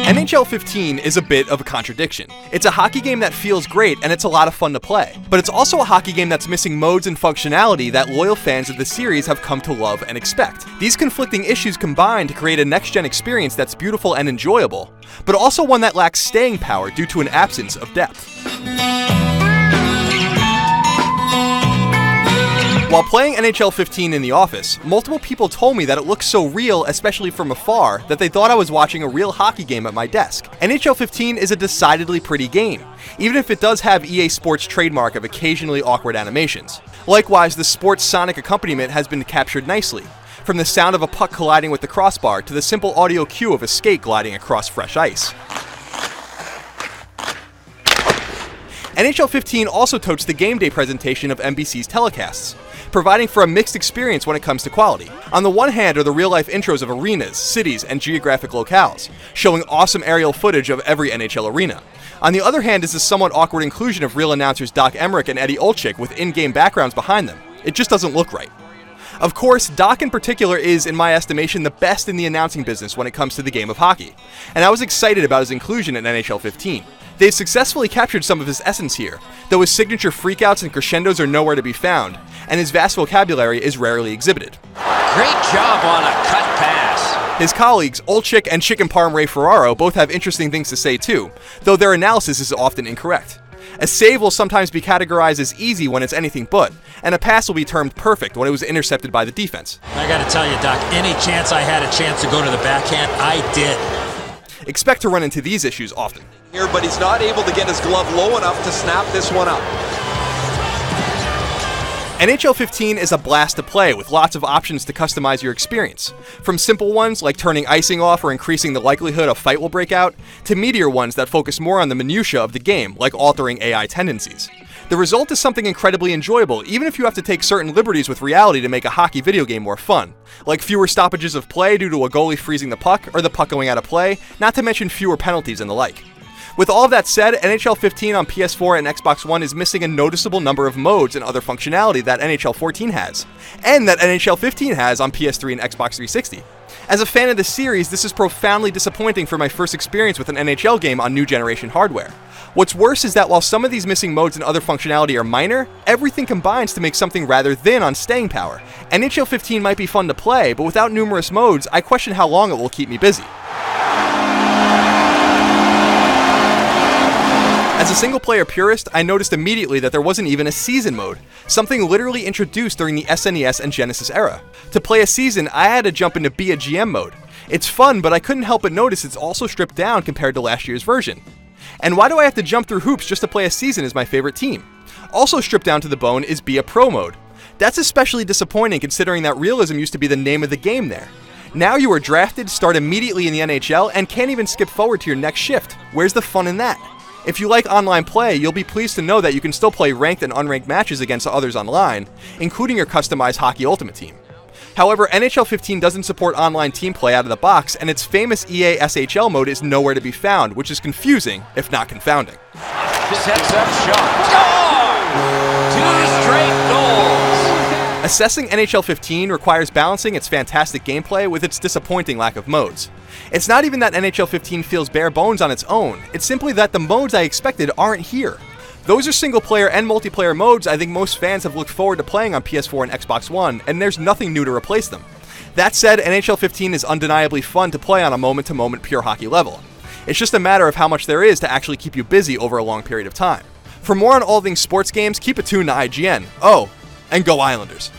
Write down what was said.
NHL 15 is a bit of a contradiction. It's a hockey game that feels great and it's a lot of fun to play, but it's also a hockey game that's missing modes and functionality that loyal fans of the series have come to love and expect. These conflicting issues combine to create a next-gen experience that's beautiful and enjoyable, but also one that lacks staying power due to an absence of depth. While playing NHL 15 in the office, multiple people told me that it looks so real, especially from afar, that they thought I was watching a real hockey game at my desk. NHL 15 is a decidedly pretty game, even if it does have EA Sports' trademark of occasionally awkward animations. Likewise, the sports sonic accompaniment has been captured nicely, from the sound of a puck colliding with the crossbar to the simple audio cue of a skate gliding across fresh ice. NHL 15 also totes the game day presentation of NBC's telecasts, providing for a mixed experience when it comes to quality. On the one hand are the real-life intros of arenas, cities, and geographic locales, showing awesome aerial footage of every NHL arena. On the other hand is the somewhat awkward inclusion of real announcers Doc Emmerich and Eddie Olczyk with in-game backgrounds behind them. It just doesn't look right. Of course, Doc in particular is, in my estimation, the best in the announcing business when it comes to the game of hockey, and I was excited about his inclusion in NHL 15. They've successfully captured some of his essence here, though his signature freakouts and crescendos are nowhere to be found, and his vast vocabulary is rarely exhibited. Great job on a cut pass. His colleagues, Olczyk and Chicken Parm Ray Ferraro, both have interesting things to say too, though their analysis is often incorrect. A save will sometimes be categorized as easy when it's anything but, and a pass will be termed perfect when it was intercepted by the defense. I gotta tell you, Doc, any chance I had a chance to go to the backhand, I did. Expect to run into these issues often. Here, but he's not able to get his glove low enough to snap this one up. NHL 15 is a blast to play with lots of options to customize your experience, from simple ones like turning icing off or increasing the likelihood a fight will break out, to meatier ones that focus more on the minutiae of the game, like altering AI tendencies. The result is something incredibly enjoyable, even if you have to take certain liberties with reality to make a hockey video game more fun, like fewer stoppages of play due to a goalie freezing the puck or the puck going out of play, not to mention fewer penalties and the like. With all of that said, NHL 15 on PS4 and Xbox One is missing a noticeable number of modes and other functionality that NHL 14 has, and that NHL 15 has on PS3 and Xbox 360. As a fan of the series, this is profoundly disappointing for my first experience with an NHL game on new generation hardware. What's worse is that while some of these missing modes and other functionality are minor, everything combines to make something rather thin on staying power. NHL 15 might be fun to play, but without numerous modes, I question how long it will keep me busy. As a single-player purist, I noticed immediately that there wasn't even a season mode, something literally introduced during the SNES and Genesis era. To play a season, I had to jump into Be a GM mode. It's fun, but I couldn't help but notice it's also stripped down compared to last year's version. And why do I have to jump through hoops just to play a season as my favorite team? Also stripped down to the bone is Be a Pro mode. That's especially disappointing considering that realism used to be the name of the game there. Now you are drafted, start immediately in the NHL, and can't even skip forward to your next shift. Where's the fun in that? If you like online play, you'll be pleased to know that you can still play ranked and unranked matches against others online, including your customized Hockey Ultimate Team. However, NHL 15 doesn't support online team play out of the box, and its famous EA SHL mode is nowhere to be found, which is confusing, if not confounding. Sets up shot. Score! 2 straight goals. Assessing NHL 15 requires balancing its fantastic gameplay with its disappointing lack of modes. It's not even that NHL 15 feels bare bones on its own, it's simply that the modes I expected aren't here. Those are single-player and multiplayer modes I think most fans have looked forward to playing on PS4 and Xbox One, and there's nothing new to replace them. That said, NHL 15 is undeniably fun to play on a moment-to-moment pure hockey level. It's just a matter of how much there is to actually keep you busy over a long period of time. For more on all things sports games, keep it tuned to IGN. Oh, and go Islanders.